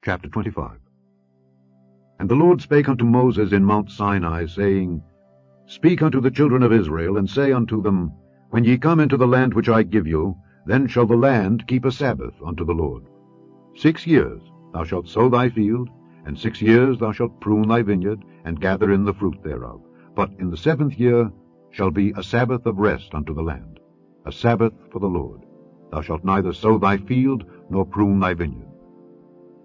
Chapter 25. And the Lord spake unto Moses in Mount Sinai, saying, Speak unto the children of Israel, and say unto them, When ye come into the land which I give you, then shall the land keep a Sabbath unto the Lord. 6 years thou shalt sow thy field, and 6 years thou shalt prune thy vineyard, and gather in the fruit thereof. But in the 7th year shall be a Sabbath of rest unto the land, a Sabbath for the Lord. Thou shalt neither sow thy field, nor prune thy vineyard.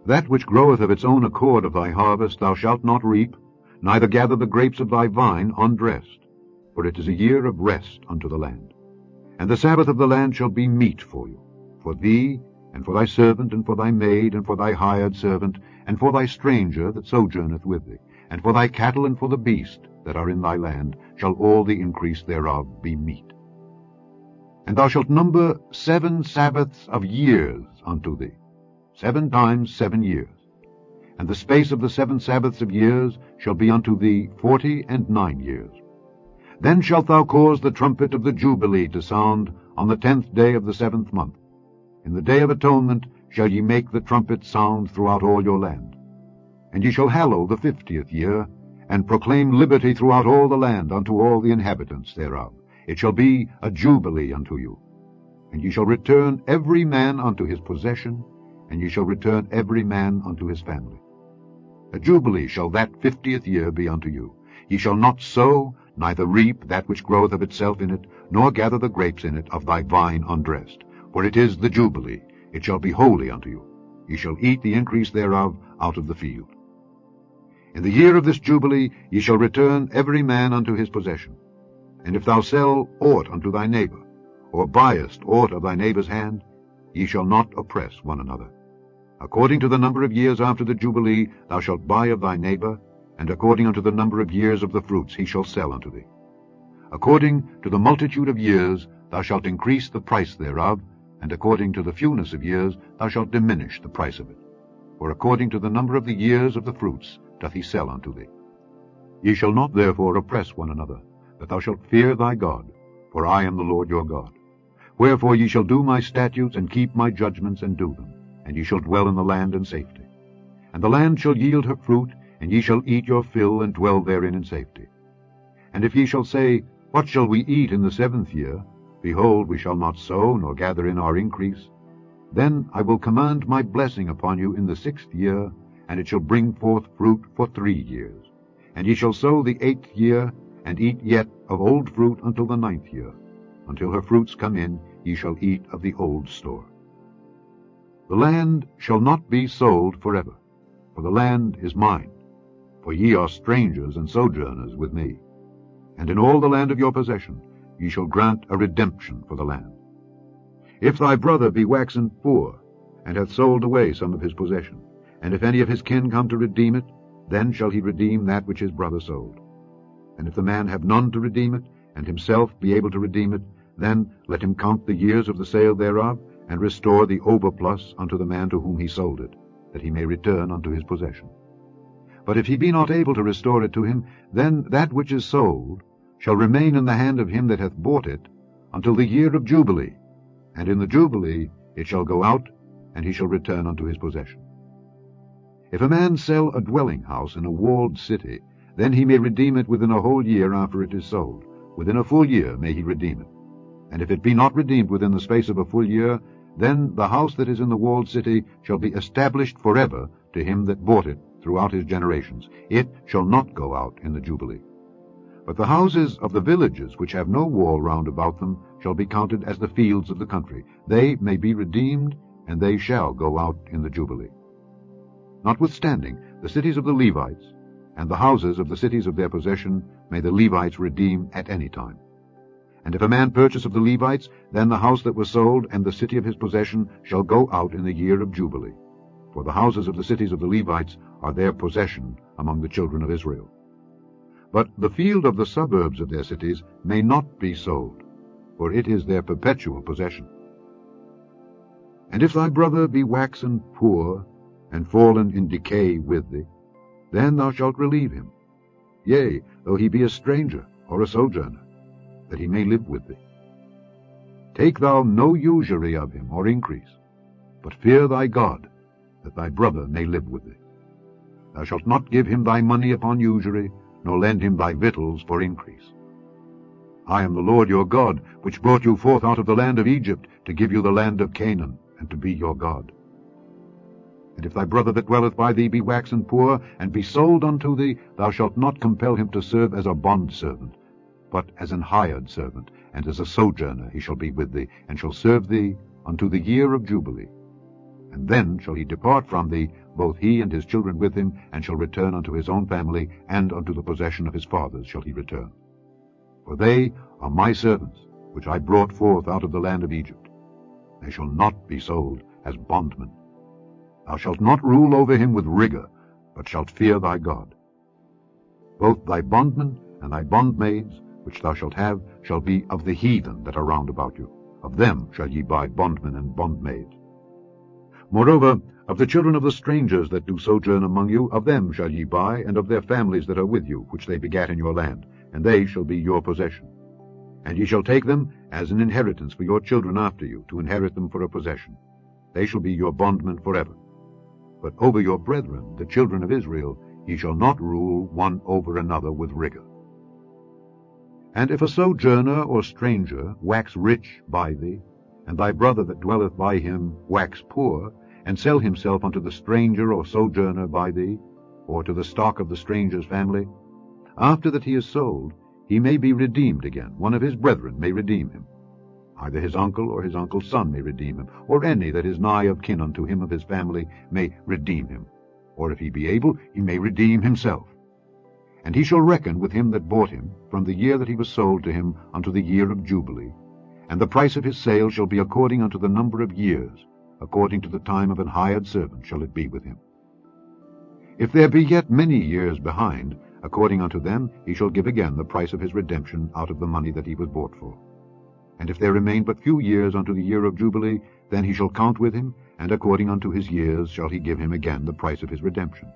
That which groweth of its own accord of thy harvest thou shalt not reap, neither gather the grapes of thy vine undressed, for it is a year of rest unto the land. And the Sabbath of the land shall be meat for you, for thee, and for thy servant, and for thy maid, and for thy hired servant, and for thy stranger that sojourneth with thee, and for thy cattle, and for the beast that are in thy land, shall all the increase thereof be meat. And thou shalt number 7 Sabbaths of years unto thee, 7 times 7 years. And the space of the 7 Sabbaths of years shall be unto thee 49 years. Then shalt thou cause the trumpet of the Jubilee to sound on the 10th day of the 7th month. In the day of atonement shall ye make the trumpet sound throughout all your land. And ye shall hallow the 50th year, and proclaim liberty throughout all the land unto all the inhabitants thereof. It shall be a Jubilee unto you. And ye shall return every man unto his possession, and ye shall return every man unto his family. A Jubilee shall that 50th year be unto you. Ye shall not sow, neither reap that which groweth of itself in it, nor gather the grapes in it of thy vine undressed. For it is the Jubilee, it shall be holy unto you. Ye shall eat the increase thereof out of the field. In the year of this Jubilee ye shall return every man unto his possession. And if thou sell aught unto thy neighbor, or buyest aught of thy neighbor's hand, ye shall not oppress one another. According to the number of years after the Jubilee thou shalt buy of thy neighbor, and according unto the number of years of the fruits he shall sell unto thee. According to the multitude of years thou shalt increase the price thereof, and according to the fewness of years thou shalt diminish the price of it. For according to the number of the years of the fruits doth he sell unto thee. Ye shall not therefore oppress one another, but thou shalt fear thy God, for I am the Lord your God. Wherefore ye shall do my statutes, and keep my judgments, and do them, and ye shall dwell in the land in safety. And the land shall yield her fruit, and ye shall eat your fill, and dwell therein in safety. And if ye shall say, What shall we eat in the 7th year? Behold, we shall not sow, nor gather in our increase. Then I will command my blessing upon you in the 6th year, and it shall bring forth fruit for 3 years. And ye shall sow the 8th year, and eat yet of old fruit until the 9th year. Until her fruits come in, ye shall eat of the old store. The land shall not be sold forever, for the land is mine, for ye are strangers and sojourners with me. And in all the land of your possession ye shall grant a redemption for the land. If thy brother be waxen poor, and hath sold away some of his possession, and if any of his kin come to redeem it, then shall he redeem that which his brother sold. And if the man have none to redeem it, and himself be able to redeem it, then let him count the years of the sale thereof, and restore the overplus unto the man to whom he sold it, that he may return unto his possession. But if he be not able to restore it to him, then that which is sold shall remain in the hand of him that hath bought it until the year of Jubilee, and in the Jubilee it shall go out, and he shall return unto his possession. If a man sell a dwelling house in a walled city, then he may redeem it within a whole year after it is sold. Within a full year may he redeem it. And if it be not redeemed within the space of a full year, then the house that is in the walled city shall be established forever to him that bought it throughout his generations. It shall not go out in the Jubilee. But the houses of the villages which have no wall round about them shall be counted as the fields of the country. They may be redeemed, and they shall go out in the Jubilee. Notwithstanding, the cities of the Levites, and the houses of the cities of their possession, may the Levites redeem at any time. And if a man purchase of the Levites, then the house that was sold and the city of his possession shall go out in the year of Jubilee. For the houses of the cities of the Levites are their possession among the children of Israel. But the field of the suburbs of their cities may not be sold, for it is their perpetual possession. And if thy brother be waxen poor, and fallen in decay with thee, then thou shalt relieve him, yea, though he be a stranger or a sojourner, that he may live with thee. Take thou no usury of him or increase, but fear thy God, that thy brother may live with thee. Thou shalt not give him thy money upon usury, nor lend him thy victuals for increase. I am the Lord your God, which brought you forth out of the land of Egypt, to give you the land of Canaan, and to be your God. And if thy brother that dwelleth by thee be waxen poor, and be sold unto thee, thou shalt not compel him to serve as a bondservant, but as an hired servant, and as a sojourner he shall be with thee, and shall serve thee unto the year of Jubilee. And then shall he depart from thee, both he and his children with him, and shall return unto his own family, and unto the possession of his fathers shall he return. For they are my servants, which I brought forth out of the land of Egypt. They shall not be sold as bondmen. Thou shalt not rule over him with rigor, but shalt fear thy God. Both thy bondmen and thy bondmaids, which thou shalt have, shall be of the heathen that are round about you. Of them shall ye buy bondmen and bondmaids. Moreover, of the children of the strangers that do sojourn among you, of them shall ye buy, and of their families that are with you, which they begat in your land, and they shall be your possession. And ye shall take them as an inheritance for your children after you, to inherit them for a possession. They shall be your bondmen forever. But over your brethren, the children of Israel, ye shall not rule one over another with rigor. And if a sojourner or stranger wax rich by thee, and thy brother that dwelleth by him wax poor, and sell himself unto the stranger or sojourner by thee, or to the stock of the stranger's family, after that he is sold, he may be redeemed again. One of his brethren may redeem him. Either his uncle or his uncle's son may redeem him, or any that is nigh of kin unto him of his family may redeem him. Or if he be able, he may redeem himself. And he shall reckon with him that bought him, from the year that he was sold to him unto the year of Jubilee. And the price of his sale shall be according unto the number of years, according to the time of an hired servant shall it be with him. If there be yet many years behind, according unto them he shall give again the price of his redemption out of the money that he was bought for. And if there remain but few years unto the year of Jubilee, then he shall count with him, and according unto his years shall he give him again the price of his redemption.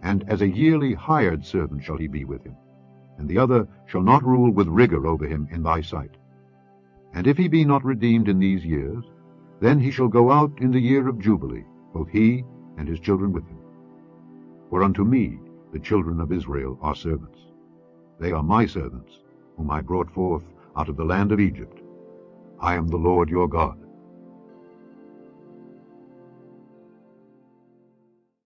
And as a yearly hired servant shall he be with him, and the other shall not rule with rigor over him in thy sight. And if he be not redeemed in these years, then he shall go out in the year of Jubilee, both he and his children with him. For unto me the children of Israel are servants. They are my servants, whom I brought forth out of the land of Egypt. I am the Lord your God.